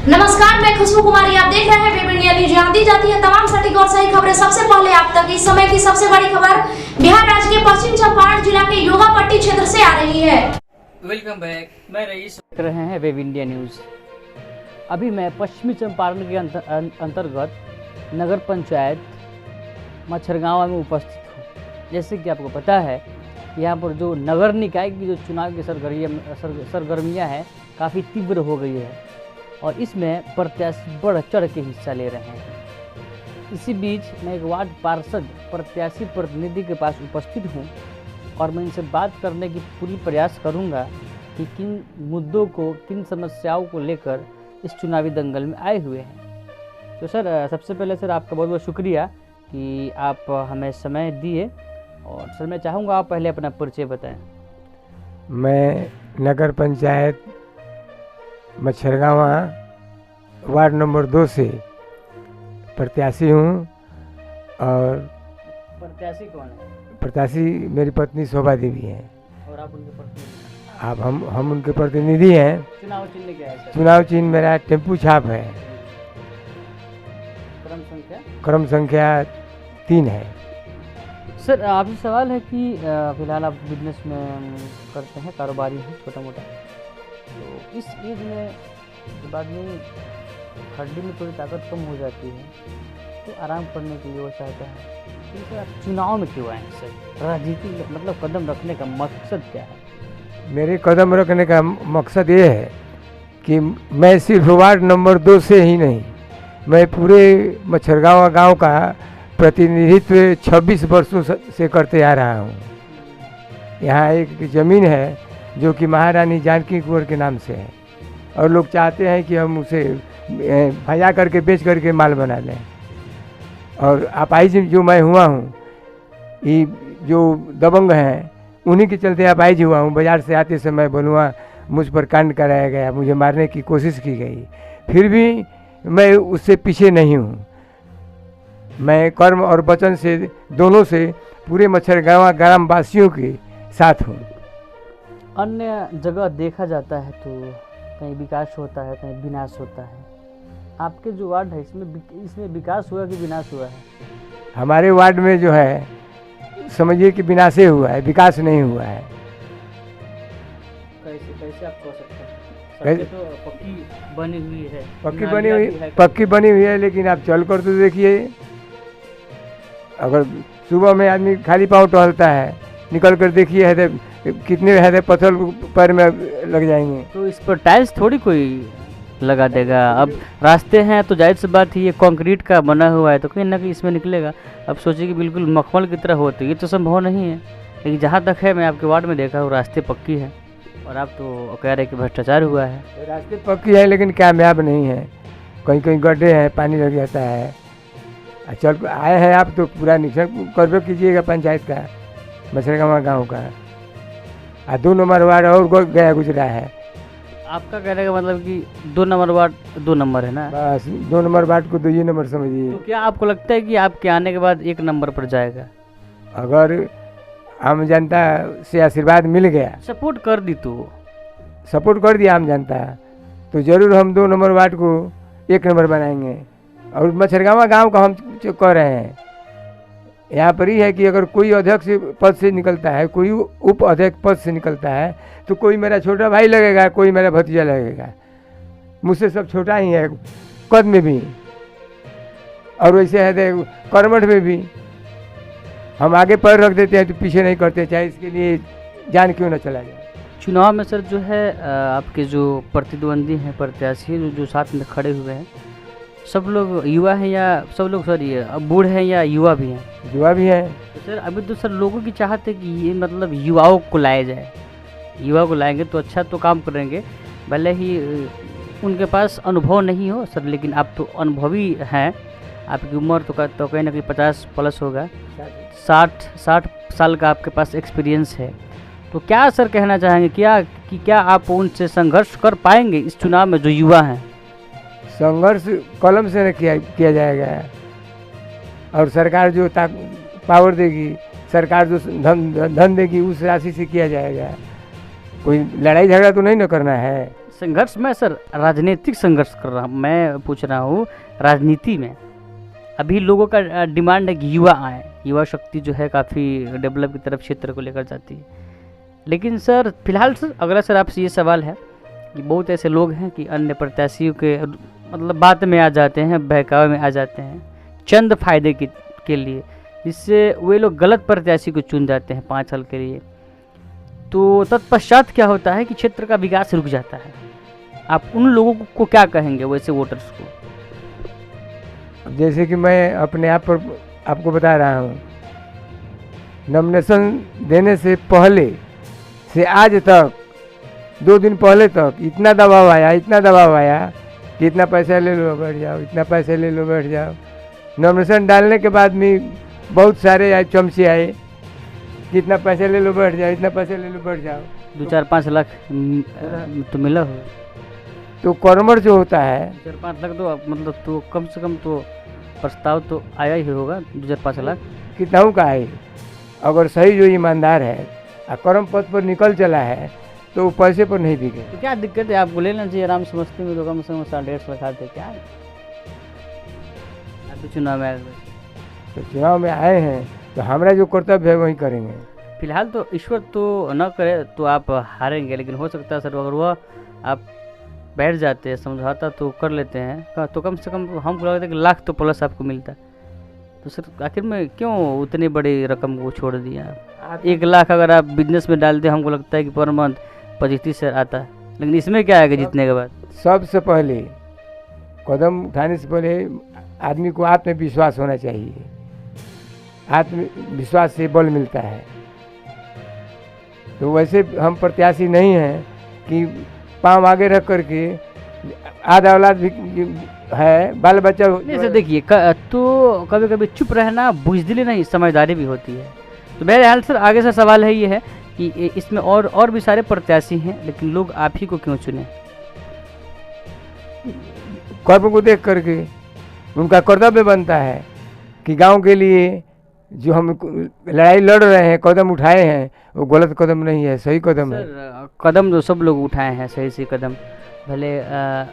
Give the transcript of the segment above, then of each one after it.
नमस्कार, मैं खुशबू कुमारी। आप देख रहे हैं वेब इंडिया न्यूज। यहाँ दी जाती है तमाम सटीक और सही खबरें सबसे पहले आप तक। इस समय की सबसे बड़ी खबर बिहार राज्य के पश्चिम चंपारण जिला के योगापट्टी क्षेत्र से आ रही है। वेलकम बैक, मैं रईस देख रहे हैं वेब इंडिया न्यूज। अभी मैं पश्चिमी चंपारण के अंतर्गत नगर पंचायत मच्छरगांव में उपस्थित हूँ। जैसे कि आपको पता है, यहाँ पर जो नगर निकाय की जो चुनाव की सरगर्मियाँ हैं काफ़ी तीव्र हो गई है और इसमें प्रत्याशी बढ़ चढ़ के हिस्सा ले रहे हैं। इसी बीच मैं एक वार्ड पार्षद प्रत्याशी प्रतिनिधि के पास उपस्थित हूँ और मैं इनसे बात करने की पूरी प्रयास करूँगा कि किन मुद्दों को, किन समस्याओं को लेकर इस चुनावी दंगल में आए हुए हैं। तो सर, सबसे पहले सर आपका बहुत बहुत शुक्रिया कि आप हमें समय दिए। और सर मैं चाहूँगा आप पहले अपना परिचय बताएं। मैं नगर पंचायत मच्छरगांव वार्ड नंबर 2 से प्रत्याशी हूँ। और प्रत्याशी कौन है? प्रत्याशी मेरी पत्नी शोभा देवी हैं। और आप उनके प्रतिनिधि? आप हम उनके प्रतिनिधि हैं। चुनाव चिन्ह क्या है सर? चुनाव चिन्ह मेरा टेम्पू छाप है। क्रम संख्या 3 है। सर आपसे सवाल है कि फिलहाल आप बिजनेस में करते हैं, कारोबारी हैं छोटा मोटा, तो इस एज में जब आदमी हड्डी में थोड़ी ताकत कम हो जाती है तो आराम करने के लिए वो चाहता है। तो सर आप चुनाव में क्यों आए सर? राजनीति मतलब कदम रखने का मकसद क्या है? मेरे कदम रखने का मकसद ये है कि मैं सिर्फ वार्ड नंबर 2 से ही नहीं, मैं पूरे मच्छरगांव गांव का प्रतिनिधित्व 26 वर्षों से करते आ रहा हूँ। यहाँ एक ज़मीन है जो कि महारानी जानकी कुंवर के नाम से है और लोग चाहते हैं कि हम उसे भजा करके बेच करके माल बना लें। और अपाहिज जो मैं हुआ हूँ, ये जो दबंग हैं उन्हीं के चलते अपाहिज हुआ हूँ। बाज़ार से आते समय बोलूँगा मुझ पर कांड कराया गया, मुझे मारने की कोशिश की गई, फिर भी मैं उससे पीछे नहीं हूँ। मैं कर्म और वचन से दोनों से पूरे मच्छरगांव ग्राम वासियों के साथ हूँ। अन्य जगह देखा जाता है तो कहीं विकास होता है, कहीं विनाश होता है। आपके जो वार्ड है इसमें विकास हुआ कि विनाश हुआ है? हमारे वार्ड में जो है समझिए कि विनाश हुआ है, विकास नहीं हुआ है। कैसे आप कह सकते हैं? सड़कें तो पक्की बनी हुई है, पक्की बनी हुई है, लेकिन आप चल कर तो देखिए, अगर सुबह में आदमी खाली पाँव टहलता है, निकल कर देखिए है तो कितने है पत्थर पैर में लग जाएंगे। तो इस पर टाइल्स थोड़ी कोई लगा देगा। अब रास्ते हैं तो जाहिर सी बात है ये कंक्रीट का बना हुआ है तो कहीं ना कहीं इसमें निकलेगा। अब सोचिए कि बिल्कुल मखमल की तरह होती, ये तो संभव नहीं है। लेकिन जहाँ तक है मैं आपके वार्ड में देखा हूँ रास्ते पक्की है और आप तो कह रहे कि भ्रष्टाचार हुआ है। रास्ते पक्की है लेकिन कामयाब नहीं है, कहीं कहीं गड्ढे हैं, पानी लग जाता है। चल आए हैं आप तो पूरा निरीक्षण करबे कीजिएगा पंचायत का, मच्छरगांव गाँव का। 2 नंबर वार्ड और गया गुजरा है। आपका कहने का मतलब कि 2 नंबर वार्ड 2 नंबर है ना? बस 2 नंबर वार्ड को 2 नंबर समझिए। तो क्या आपको लगता है कि आपके आने के बाद 1 नंबर पर जाएगा? अगर आम जनता से आशीर्वाद मिल गया, सपोर्ट कर दी तो सपोर्ट कर दिया आम जनता, तो ज़रूर हम 2 नंबर वार्ड को 1 नंबर बनाएंगे। और मच्छरगांव गांव का हम कह रहे हैं, यहाँ पर ही है कि अगर कोई अध्यक्ष पद से निकलता है, कोई उप अध्यक्ष पद से निकलता है, तो कोई मेरा छोटा भाई लगेगा, कोई मेरा भतीजा लगेगा। मुझसे सब छोटा ही है कद में भी, और वैसे है कर्मठ में भी। हम आगे पैर रख देते हैं तो पीछे नहीं करते, चाहे इसके लिए जान क्यों न चला जाए। चुनाव में सर जो है आपके जो प्रतिद्वंदी हैं, प्रत्याशी जो साथ में खड़े हुए हैं, सब लोग युवा हैं या सब लोग बूढ़े हैं या युवा भी हैं? युवा भी हैं। तो सर अभी तो सर लोगों की चाहत है कि ये मतलब युवाओं को लाया जाए। युवा को लाएंगे तो अच्छा तो काम करेंगे, भले ही उनके पास अनुभव नहीं हो सर, लेकिन आप तो अनुभवी हैं। आपकी उम्र तो कहीं ना कहीं 50 प्लस होगा, 60 साल का आपके पास एक्सपीरियंस है। तो क्या सर कहना चाहेंगे क्या आप उनसे संघर्ष कर पाएंगे इस चुनाव में जो युवा हैं? संघर्ष कलम से न किया जाएगा, और सरकार जो पावर देगी, सरकार जो धन देगी उस राशि से किया जाएगा। कोई लड़ाई झगड़ा तो नहीं न करना है। संघर्ष में सर राजनीतिक संघर्ष कर रहा हूँ, मैं पूछ रहा हूँ राजनीति में अभी लोगों का डिमांड है कि युवा आए, युवा शक्ति जो है काफ़ी डेवलप की तरफ क्षेत्र को लेकर जाती है। लेकिन सर फिलहाल सर अगला सर आपसे ये सवाल है कि बहुत ऐसे लोग हैं कि अन्य प्रत्याशियों के मतलब बात में आ जाते हैं, बहकावे में आ जाते हैं चंद फायदे के लिए, जिससे वे लोग गलत प्रत्याशी को चुन जाते हैं 5 साल के लिए। तो तत्पश्चात क्या होता है कि क्षेत्र का विकास रुक जाता है। आप उन लोगों को क्या कहेंगे वैसे वोटर्स को? जैसे कि मैं अपने आप पर आपको बता रहा हूँ, नॉमिनेशन देने से पहले से आज तक 2 दिन पहले तक इतना दबाव आया कि इतना पैसा ले लो बैठ जाओ, इतना पैसा ले लो बैठ जाओ। नॉमिनेशन डालने के बाद में बहुत सारे चमचे आए कि इतना पैसा ले लो बैठ जाओ, इतना पैसा ले लो बैठ जाओ। 2-4-5 लाख तो मिला हो, तो कॉर्मर जो होता है 4-5 लाख तो मतलब तो कम से कम तो प्रस्ताव तो आया ही होगा 2-4-5 लाख। कितनाऊ का है, अगर सही जो ईमानदार है और कर्म पथ पर निकल चला है तो वो पैसे पर नहीं बिके। तो क्या दिक्कत है, आपको लेना चाहिए आराम से, मस्ती में तो कम से कम 150 लाख आते क्या है। आप चुनाव में आए, तो चुनाव में आए हैं तो हमारा जो कर्तव्य है वही करेंगे। फिलहाल तो ईश्वर तो न करे तो आप हारेंगे, लेकिन हो सकता है सर अगर वह आप बैठ जाते हैं समझौता तो कर लेते हैं तो कम से कम हमको लगता है कि लाख तो प्लस आपको मिलता है। तो सर आखिर में क्यों उतनी बड़ी रकम को छोड़ दिया आप? 1 लाख अगर आप बिजनेस में डालते हैं हमको लगता है कि पर मंथ 25 से आता है, लेकिन इसमें क्या आएगा जीतने के बाद? सबसे पहले कदम उठाने से पहले आदमी को आत्मविश्वास होना चाहिए। आत्मविश्वास से बल मिलता है। तो वैसे हम प्रत्याशी नहीं हैं कि पाँव आगे रख करके आधा औलाद भी है, बाल बच्चा। जैसे देखिए तो कभी कभी चुप रहना बुजदिली नहीं समझदारी भी होती है। तो मेरे ख्याल सर आगे से सवाल है ये है कि इसमें और भी सारे प्रत्याशी हैं, लेकिन लोग आप ही को क्यों चुने? कर्म को देख करके उनका कर्तव्य बनता है कि गांव के लिए जो हम लड़ाई लड़ रहे हैं, कदम उठाए हैं, वो गलत कदम नहीं है, सही कदम है। कदम जो सब लोग उठाए हैं सही से कदम, भले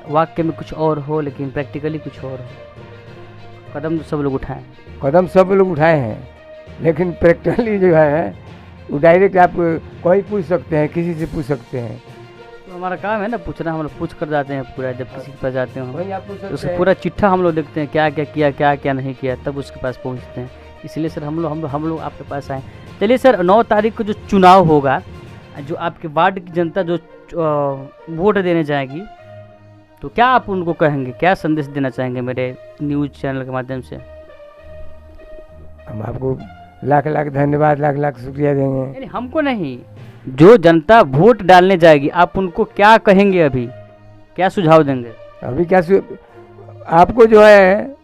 वाक्य में कुछ और हो लेकिन प्रैक्टिकली कुछ और हो। कदम तो सब लोग उठाए हैं, कदम सब लोग उठाए हैं, लेकिन प्रैक्टिकली जो है वो डायरेक्ट आप कोई पूछ सकते हैं, किसी से पूछ सकते हैं। तो हमारा काम है ना पूछना, हम लोग पूछ कर जाते हैं पूरा। जब किसी के पास जाते हैं वही आप पूछ तो सकते उसका हैं। पूरा चिट्ठा हम लोग देखते हैं, क्या क्या किया क्या क्या नहीं किया, तब उसके पास पहुंचते हैं। इसलिए सर हम लोग आपके पास आए। चलिए सर 9 तारीख को जो चुनाव होगा, जो आपके वार्ड की जनता जो वोट देने जाएगी, तो क्या आप उनको कहेंगे, क्या संदेश देना चाहेंगे मेरे न्यूज़ चैनल के माध्यम से? हम आपको लाख लाख धन्यवाद, लाख लाख शुक्रिया देंगे। यानी हमको नहीं, जो जनता वोट डालने जाएगी आप उनको क्या कहेंगे, अभी क्या सुझाव देंगे? अभी क्या आपको जो है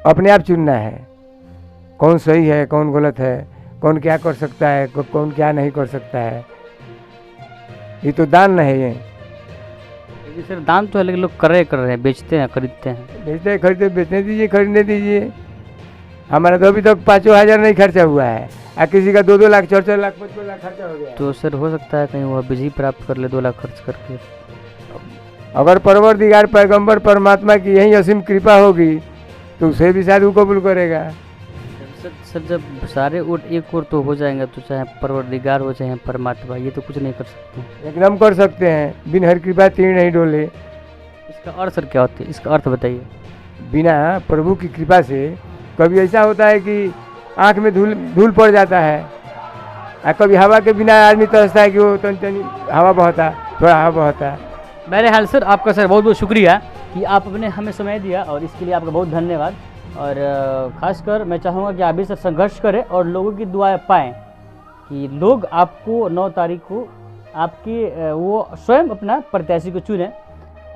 अपने आप चुनना है, कौन सही है कौन गलत है, कौन क्या कर सकता है कौन क्या नहीं कर सकता है। ये तो दान नहीं है। लेकिन सर दान तो है, लेकिन लोग कर रहे हैं, बेचते हैं, खरीदते हैं। बेचते खरीदते बेचने दीजिए, खरीदने दीजिए। हमारा तो अभी तक 5,000 नहीं खर्चा हुआ है, और किसी का 2-2 लाख 4-4 लाख 5-5 लाख खर्चा हो गया। तो सर हो सकता है कहीं वह विजय प्राप्त कर ले 2 लाख खर्च करके। अगर परवरदिगार पैगंबर परमात्मा की यही असीम कृपा होगी तो उसे भी शायद वो कबूल करेगा। सर जब सारे वोट एक और तो हो जाएंगे तो चाहे परवरदिगार हो चाहे परमात्मा, ये तो कुछ नहीं कर सकते। एकदम कर सकते हैं, बिन हर कृपा तीर नहीं डोले। इसका अर्थ सर क्या होता है, इसका अर्थ बताइए। बिना प्रभु की कृपा से कभी ऐसा होता है कि आँख में धूल पड़ जाता है, और कभी हवा के बिना आदमी तरसता है कि वो तनी हवा बहता, थोड़ा हवा बहता। मेरे हाल सर आपका सर बहुत बहुत शुक्रिया कि आप अपने हमें समय दिया, और इसके लिए आपका बहुत धन्यवाद। और ख़ासकर मैं चाहूँगा कि आप भी सर संघर्ष करें और लोगों की दुआएं पाएँ कि लोग आपको 9 तारीख को आपके वो स्वयं अपना प्रत्याशी को चुनें,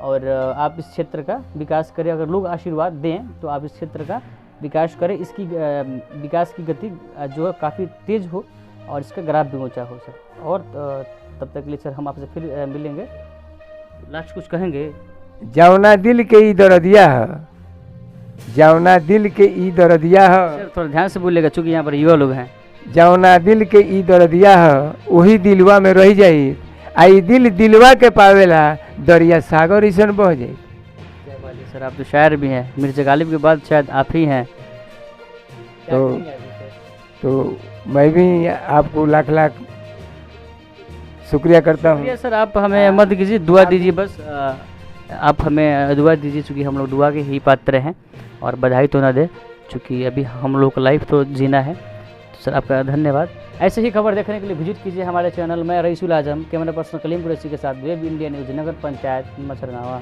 और आप इस क्षेत्र का विकास करें। अगर लोग आशीर्वाद दें तो आप इस क्षेत्र का विकास करें, इसकी विकास की गति जो है काफ़ी तेज़ हो और इसका ग्राफ भी ऊँचा हो सर। और तब तक के लिए सर हम आपसे फिर मिलेंगे। लास्ट कुछ कहेंगे? जौना दिल के ई दर्दिया है, जौना दिल के ई दर्दिया है। सर थोड़ा ध्यान से बोलिएगा चूँकि यहाँ पर युवा लोग हैं। जौना दिल के ई दर्दिया है वही दिलवा में रह जाई, आई दिल दिलवा के पावेला दरिया सागर ईसन बह जाए। जय वाली सर, आप तो शायर भी हैं, मिर्जा गालिब के बाद शायद आप ही हैं। तो मैं भी आपको लाख लाख शुक्रिया करता हूँ। शुक्रिया सर, आप हमें मत कीजिए, दुआ दीजिए बस। आप हमें दुआ दीजिए, चूँकि हम लोग दुआ के ही पात्र हैं, और बधाई तो ना दे, चूँकि अभी हम लोग को लाइफ तो जीना है। तो सर आपका धन्यवाद। ऐसे ही खबर देखने के लिए विजिट कीजिए हमारे चैनल में। रईसुल आजम, कैमरा पर्सन कलीम कुरैशी के साथ वेब इंडिया न्यूज़, नगर पंचायत मछरगावा।